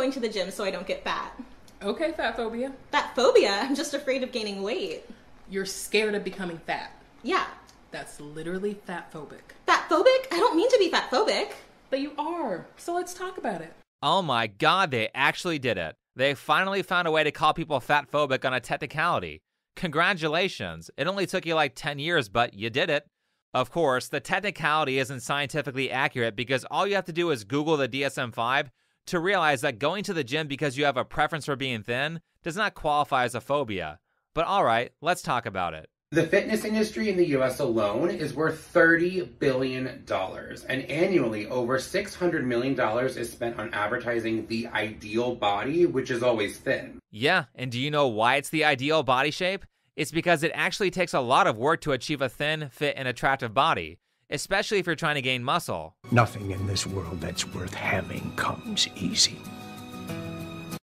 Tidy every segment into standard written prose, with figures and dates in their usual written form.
going to the gym so I don't get fat. Okay, fat phobia. Fat phobia? I'm just afraid of gaining weight. You're scared of becoming fat. Yeah. That's literally fat phobic. Fat phobic? I don't mean to be fat phobic. But you are. So let's talk about it. Oh my god, they actually did it. They finally found a way to call people fat phobic on a technicality. Congratulations. It only took you like 10 years, but you did it. Of course, the technicality isn't scientifically accurate because all you have to do is Google the DSM-5 to realize that going to the gym because you have a preference for being thin does not qualify as a phobia. But alright, let's talk about it. The fitness industry in the US alone is worth $30 billion, and annually over $600 million is spent on advertising the ideal body, which is always thin. Yeah, and do you know why it's the ideal body shape? It's because it actually takes a lot of work to achieve a thin, fit, and attractive body, especially if you're trying to gain muscle. Nothing in this world that's worth having comes easy.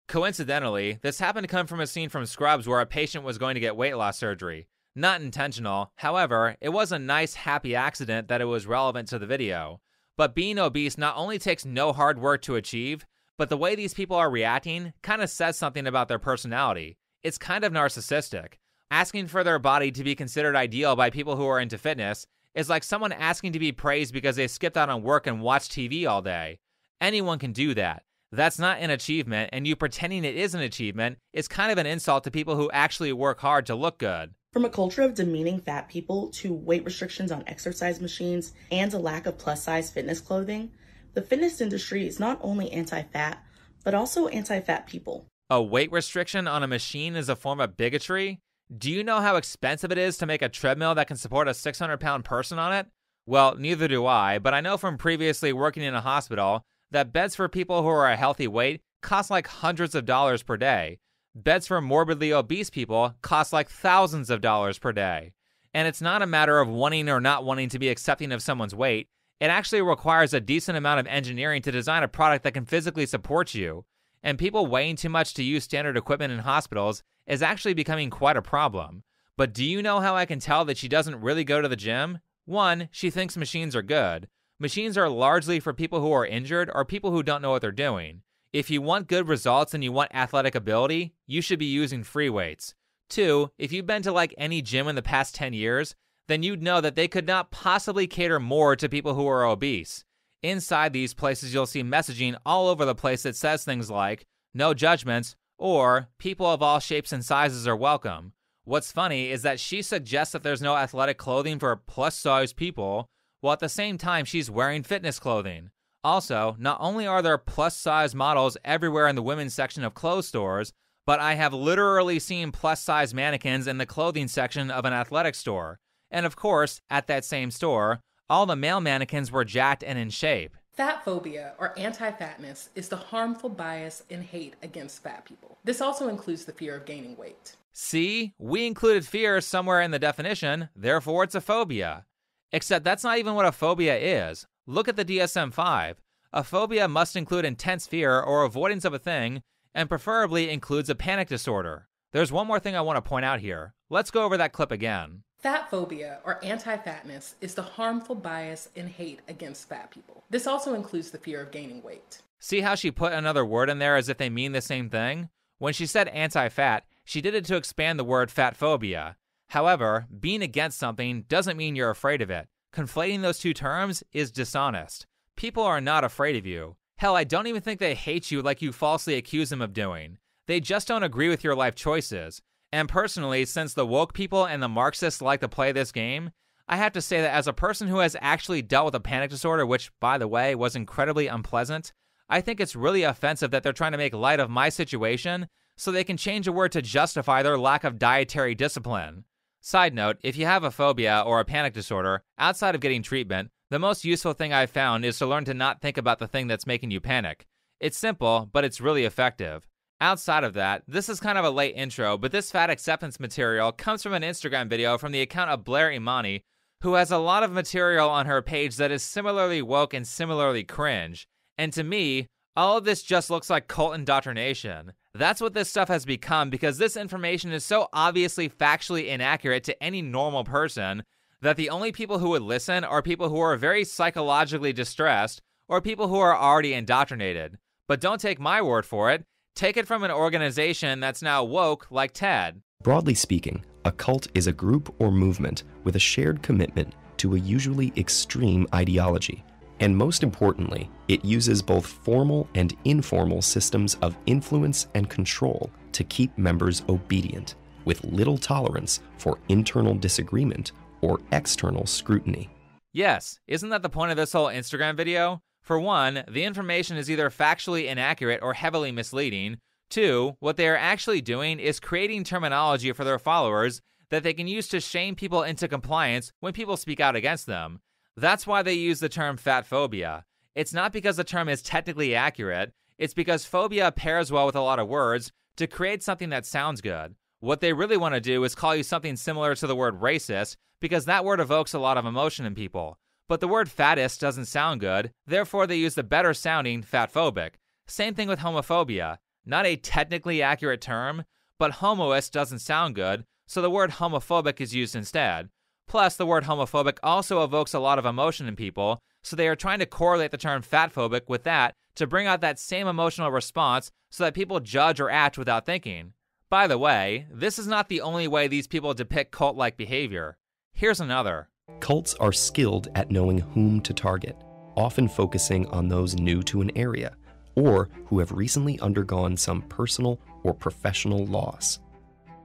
Coincidentally, this happened to come from a scene from Scrubs where a patient was going to get weight loss surgery. Not intentional, however, it was a nice, happy accident that it was relevant to the video. But being obese not only takes no hard work to achieve, but the way these people are reacting kind of says something about their personality. It's kind of narcissistic. Asking for their body to be considered ideal by people who are into fitness is like someone asking to be praised because they skipped out on work and watched TV all day. Anyone can do that. That's not an achievement, and you pretending it is an achievement is kind of an insult to people who actually work hard to look good. From a culture of demeaning fat people to weight restrictions on exercise machines and a lack of plus-size fitness clothing, the fitness industry is not only anti-fat, but also anti-fat people. A weight restriction on a machine is a form of bigotry? Do you know how expensive it is to make a treadmill that can support a 600-pound person on it? Well, neither do I, but I know from previously working in a hospital that beds for people who are a healthy weight cost like hundreds of dollars per day. Beds for morbidly obese people cost like thousands of dollars per day. And it's not a matter of wanting or not wanting to be accepting of someone's weight. It actually requires a decent amount of engineering to design a product that can physically support you. And people weighing too much to use standard equipment in hospitals is actually becoming quite a problem. But do you know how I can tell that she doesn't really go to the gym? 1, she thinks machines are good. Machines are largely for people who are injured or people who don't know what they're doing. If you want good results and you want athletic ability, you should be using free weights. 2, if you've been to like any gym in the past 10 years, then you'd know that they could not possibly cater more to people who are obese. Inside these places, you'll see messaging all over the place that says things like, no judgments, or people of all shapes and sizes are welcome. What's funny is that she suggests that there's no athletic clothing for plus-size people, while at the same time she's wearing fitness clothing. Also, not only are there plus-size models everywhere in the women's section of clothes stores, but I have literally seen plus-size mannequins in the clothing section of an athletic store. And of course, at that same store, all the male mannequins were jacked and in shape. Fat phobia, or anti-fatness, is the harmful bias and hate against fat people. This also includes the fear of gaining weight. See, we included fear somewhere in the definition, therefore it's a phobia. Except that's not even what a phobia is. Look at the DSM-5. A phobia must include intense fear or avoidance of a thing, and preferably includes a panic disorder. There's one more thing I want to point out here. Let's go over that clip again. Fat phobia, or anti-fatness, is the harmful bias and hate against fat people. This also includes the fear of gaining weight. See how she put another word in there as if they mean the same thing? When she said anti-fat, she did it to expand the word fat phobia. However, being against something doesn't mean you're afraid of it. Conflating those two terms is dishonest. People are not afraid of you. Hell, I don't even think they hate you like you falsely accuse them of doing. They just don't agree with your life choices. And personally, since the woke people and the Marxists like to play this game, I have to say that as a person who has actually dealt with a panic disorder, which, by the way, was incredibly unpleasant, I think it's really offensive that they're trying to make light of my situation so they can change a word to justify their lack of dietary discipline. Side note, if you have a phobia or a panic disorder, outside of getting treatment, the most useful thing I've found is to learn to not think about the thing that's making you panic. It's simple, but it's really effective. Outside of that, this is kind of a late intro, but this fat acceptance material comes from an Instagram video from the account of Blair Imani, who has a lot of material on her page that is similarly woke and similarly cringe. And to me, all of this just looks like cult indoctrination. That's what this stuff has become because this information is so obviously factually inaccurate to any normal person that the only people who would listen are people who are very psychologically distressed or people who are already indoctrinated. But don't take my word for it. Take it from an organization that's now woke like TED. Broadly speaking, a cult is a group or movement with a shared commitment to a usually extreme ideology. And most importantly, it uses both formal and informal systems of influence and control to keep members obedient, with little tolerance for internal disagreement or external scrutiny. Yes, isn't that the point of this whole Instagram video? For one, the information is either factually inaccurate or heavily misleading. Two, what they are actually doing is creating terminology for their followers that they can use to shame people into compliance when people speak out against them. That's why they use the term fat phobia. It's not because the term is technically accurate, it's because phobia pairs well with a lot of words to create something that sounds good. What they really want to do is call you something similar to the word racist, because that word evokes a lot of emotion in people. But the word fattest doesn't sound good, therefore they use the better sounding fatphobic. Same thing with homophobia. Not a technically accurate term, but homoist doesn't sound good, so the word homophobic is used instead. Plus, the word homophobic also evokes a lot of emotion in people, so they are trying to correlate the term fatphobic with that to bring out that same emotional response so that people judge or act without thinking. By the way, this is not the only way these people depict cult-like behavior. Here's another. Cults are skilled at knowing whom to target, often focusing on those new to an area, or who have recently undergone some personal or professional loss.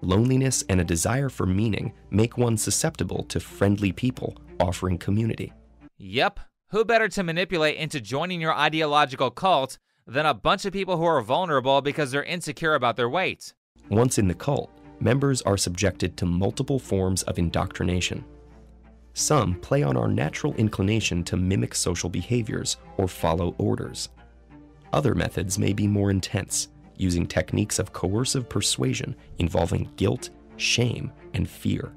Loneliness and a desire for meaning make one susceptible to friendly people offering community. Yep, who better to manipulate into joining your ideological cult than a bunch of people who are vulnerable because they're insecure about their weight? Once in the cult, members are subjected to multiple forms of indoctrination. Some play on our natural inclination to mimic social behaviors or follow orders. Other methods may be more intense, using techniques of coercive persuasion involving guilt, shame, and fear.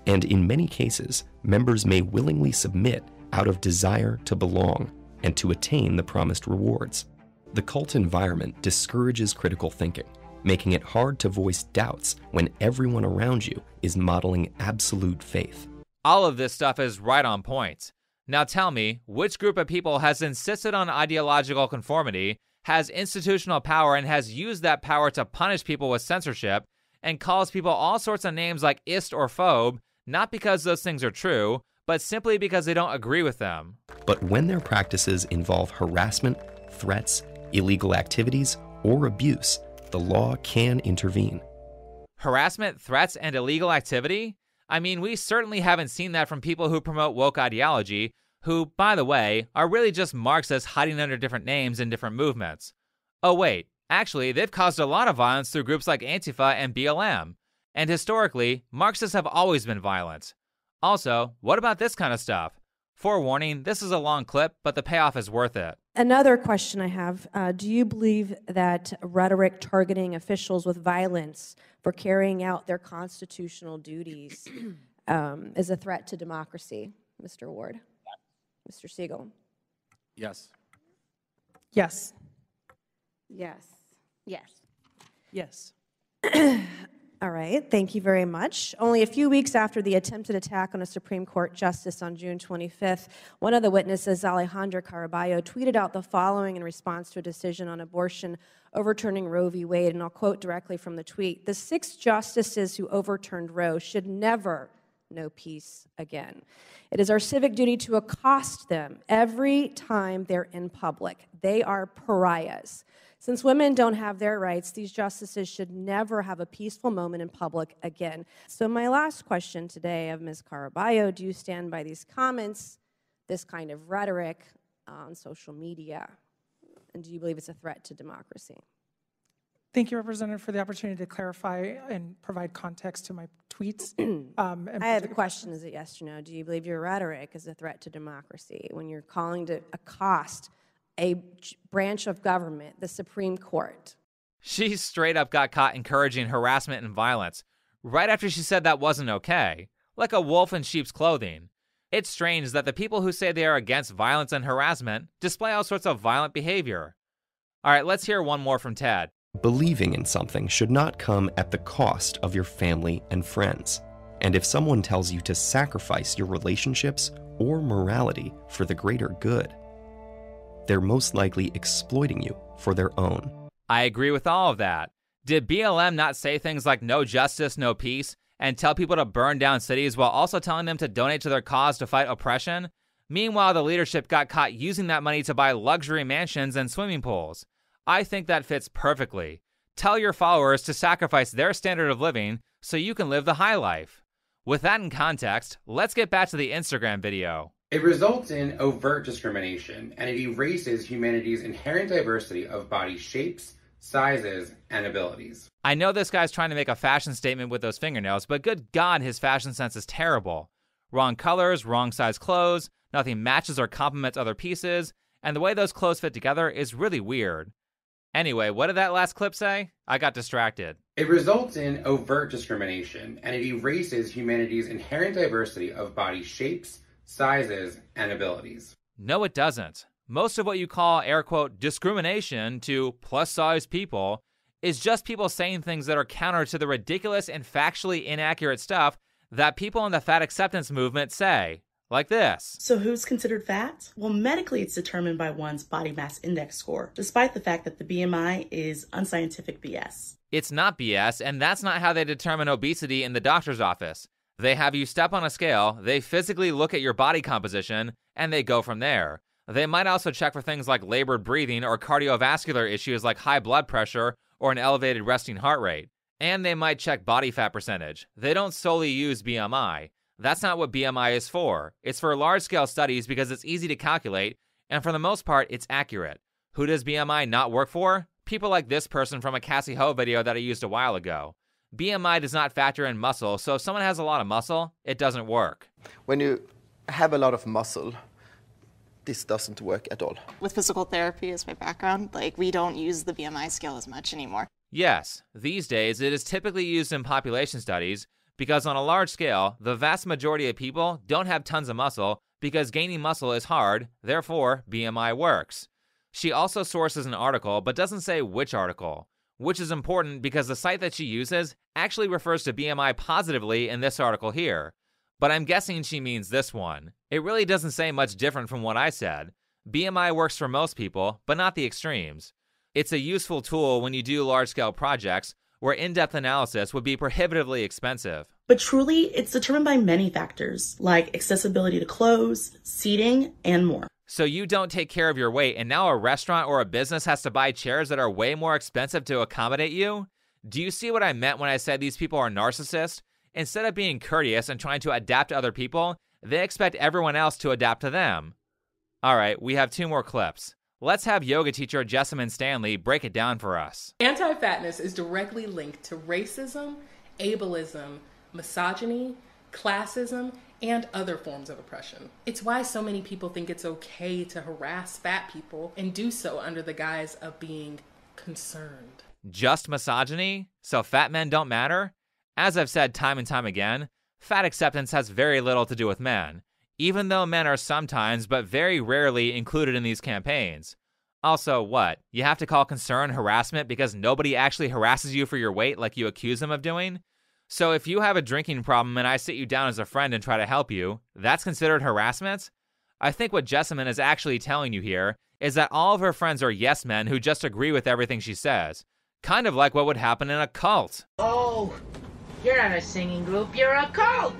And in many cases, members may willingly submit out of desire to belong and to attain the promised rewards. The cult environment discourages critical thinking, making it hard to voice doubts when everyone around you is modeling absolute faith. All of this stuff is right on point. Now tell me, which group of people has insisted on ideological conformity, has institutional power, and has used that power to punish people with censorship, and calls people all sorts of names like ist or phobe, not because those things are true, but simply because they don't agree with them? But when their practices involve harassment, threats, illegal activities, or abuse, the law can intervene. Harassment, threats, and illegal activity? I mean, we certainly haven't seen that from people who promote woke ideology, who, by the way, are really just Marxists hiding under different names in different movements. Oh wait, actually, they've caused a lot of violence through groups like Antifa and BLM. And historically, Marxists have always been violent. Also, what about this kind of stuff? Forewarning, this is a long clip, but the payoff is worth it. Another question I have, do you believe that rhetoric targeting officials with violence for carrying out their constitutional duties is a threat to democracy, Mr. Ward? Mr. Siegel? Yes. Yes. Yes. Yes. Yes. All right, thank you very much. Only a few weeks after the attempted attack on a Supreme Court justice on June 25th, one of the witnesses, Alejandra Caraballo, tweeted out the following in response to a decision on abortion overturning Roe v. Wade, and I'll quote directly from the tweet: "The 6 justices who overturned Roe should never know peace again. It is our civic duty to accost them every time they're in public. They are pariahs. Since women don't have their rights, these justices should never have a peaceful moment in public again." So my last question today of Ms. Caraballo, do you stand by these comments, this kind of rhetoric on social media, and do you believe it's a threat to democracy? Thank you, Representative, for the opportunity to clarify and provide context to my tweets. I have a question, is it yes or no? Do you believe your rhetoric is a threat to democracy when you're calling to accost a branch of government, the Supreme Court? She straight up got caught encouraging harassment and violence right after she said that wasn't okay, like a wolf in sheep's clothing. It's strange that the people who say they are against violence and harassment display all sorts of violent behavior. All right, let's hear one more from Ted. Believing in something should not come at the cost of your family and friends. And if someone tells you to sacrifice your relationships or morality for the greater good, they're most likely exploiting you for their own. I agree with all of that. Did BLM not say things like no justice, no peace, and tell people to burn down cities while also telling them to donate to their cause to fight oppression? Meanwhile, the leadership got caught using that money to buy luxury mansions and swimming pools. I think that fits perfectly. Tell your followers to sacrifice their standard of living so you can live the high life. With that in context, let's get back to the Instagram video. It results in overt discrimination, and it erases humanity's inherent diversity of body shapes, sizes, and abilities. I know this guy's trying to make a fashion statement with those fingernails, but good God, his fashion sense is terrible. Wrong colors, wrong size clothes, nothing matches or complements other pieces, and the way those clothes fit together is really weird. Anyway, what did that last clip say? I got distracted. It results in overt discrimination, and it erases humanity's inherent diversity of body shapes, sizes, and abilities. No, it doesn't. Most of what you call, air quote, discrimination to plus-size people is just people saying things that are counter to the ridiculous and factually inaccurate stuff that people in the fat acceptance movement say. Like this. So who's considered fat? Well, medically it's determined by one's body mass index score, despite the fact that the BMI is unscientific BS. It's not BS, and that's not how they determine obesity in the doctor's office. They have you step on a scale, they physically look at your body composition, and they go from there. They might also check for things like labored breathing or cardiovascular issues like high blood pressure or an elevated resting heart rate. And they might check body fat percentage. They don't solely use BMI. That's not what BMI is for. It's for large-scale studies because it's easy to calculate, and for the most part, it's accurate. Who does BMI not work for? People like this person from a Cassie Ho video that I used a while ago. BMI does not factor in muscle, so if someone has a lot of muscle, it doesn't work. When you have a lot of muscle, this doesn't work at all. With physical therapy as my background, we don't use the BMI scale as much anymore. Yes, these days it is typically used in population studies, because on a large scale, the vast majority of people don't have tons of muscle because gaining muscle is hard, therefore BMI works. She also sources an article but doesn't say which article, which is important because the site that she uses actually refers to BMI positively in this article here. But I'm guessing she means this one. It really doesn't say much different from what I said. BMI works for most people, but not the extremes. It's a useful tool when you do large-scale projects where in-depth analysis would be prohibitively expensive. But truly, it's determined by many factors, like accessibility to clothes, seating, and more. So you don't take care of your weight, and now a restaurant or a business has to buy chairs that are way more expensive to accommodate you? Do you see what I meant when I said these people are narcissists? Instead of being courteous and trying to adapt to other people, they expect everyone else to adapt to them. Alright, we have 2 more clips. Let's have yoga teacher Jessamine Stanley break it down for us. Anti-fatness is directly linked to racism, ableism, misogyny, classism, and other forms of oppression. It's why so many people think it's okay to harass fat people and do so under the guise of being concerned. Just misogyny? So fat men don't matter? As I've said time and time again, fat acceptance has very little to do with men, even though men are sometimes, but very rarely, included in these campaigns. Also, what? You have to call concern harassment because nobody actually harasses you for your weight like you accuse them of doing? So if you have a drinking problem and I sit you down as a friend and try to help you, that's considered harassment? I think what Jessamine is actually telling you here is that all of her friends are yes men who just agree with everything she says. Kind of like what would happen in a cult. Oh, you're not a singing group, you're a cult!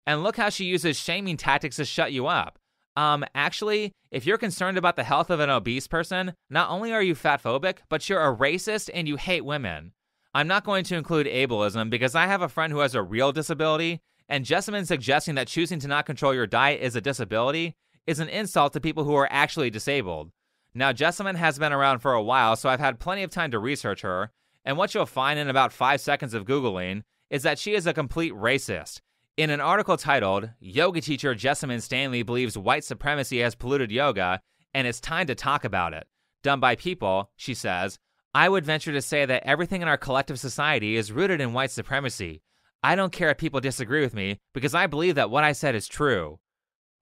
And look how she uses shaming tactics to shut you up. Actually, if you're concerned about the health of an obese person, not only are you fatphobic, but you're a racist and you hate women. I'm not going to include ableism because I have a friend who has a real disability, and Jessamine suggesting that choosing to not control your diet is a disability is an insult to people who are actually disabled. Now, Jessamine has been around for a while, so I've had plenty of time to research her, and what you'll find in about 5 seconds of Googling is that she is a complete racist. In an article titled, Yoga Teacher Jessamine Stanley Believes White Supremacy Has Polluted Yoga, and It's Time to Talk About It, done by people, she says, I would venture to say that everything in our collective society is rooted in white supremacy. I don't care if people disagree with me, because I believe that what I said is true.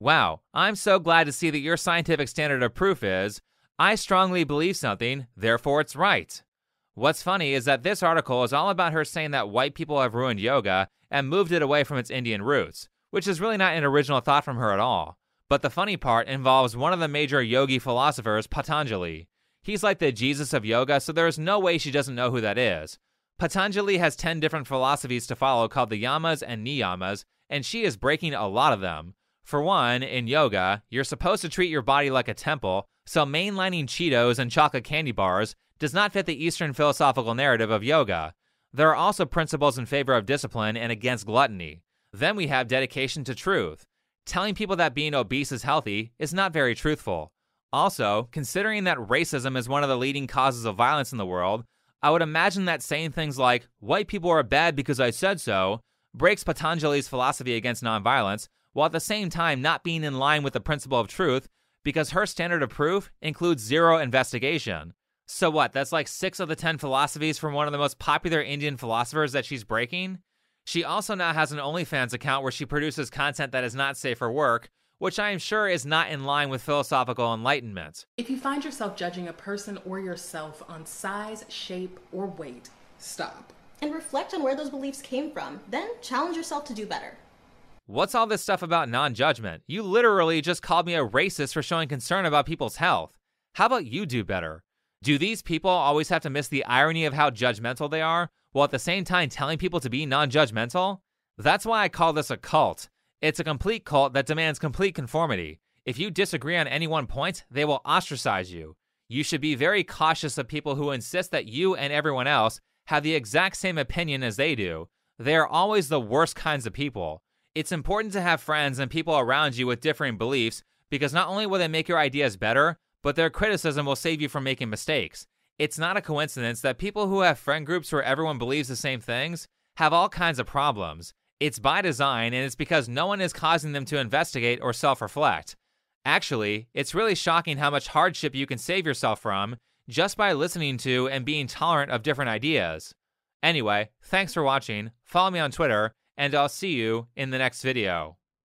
Wow, I'm so glad to see that your scientific standard of proof is, I strongly believe something, therefore it's right. What's funny is that this article is all about her saying that white people have ruined yoga and moved it away from its Indian roots, which is really not an original thought from her at all. But the funny part involves one of the major yogi philosophers, Patanjali. He's like the Jesus of yoga, so there's no way she doesn't know who that is. Patanjali has 10 different philosophies to follow called the yamas and niyamas, and she is breaking a lot of them. For one, in yoga, you're supposed to treat your body like a temple, so mainlining Cheetos and chocolate candy bars does not fit the Eastern philosophical narrative of yoga. There are also principles in favor of discipline and against gluttony. Then we have dedication to truth. Telling people that being obese is healthy is not very truthful. Also, considering that racism is one of the leading causes of violence in the world, I would imagine that saying things like, white people are bad because I said so, breaks Patanjali's philosophy against nonviolence, while at the same time not being in line with the principle of truth, because her standard of proof includes zero investigation. So what, that's like 6 of the 10 philosophies from one of the most popular Indian philosophers that she's breaking? She also now has an OnlyFans account where she produces content that is not safe for work, which I am sure is not in line with philosophical enlightenment. If you find yourself judging a person or yourself on size, shape, or weight, stop. And reflect on where those beliefs came from. Then challenge yourself to do better. What's all this stuff about non-judgment? You literally just called me a racist for showing concern about people's health. How about you do better? Do these people always have to miss the irony of how judgmental they are, while at the same time telling people to be non-judgmental? That's why I call this a cult. It's a complete cult that demands complete conformity. If you disagree on any one point, they will ostracize you. You should be very cautious of people who insist that you and everyone else have the exact same opinion as they do. They are always the worst kinds of people. It's important to have friends and people around you with differing beliefs because not only will they make your ideas better, but their criticism will save you from making mistakes. It's not a coincidence that people who have friend groups where everyone believes the same things have all kinds of problems. It's by design, and it's because no one is causing them to investigate or self-reflect. Actually, it's really shocking how much hardship you can save yourself from just by listening to and being tolerant of different ideas. Anyway, thanks for watching, follow me on Twitter, and I'll see you in the next video.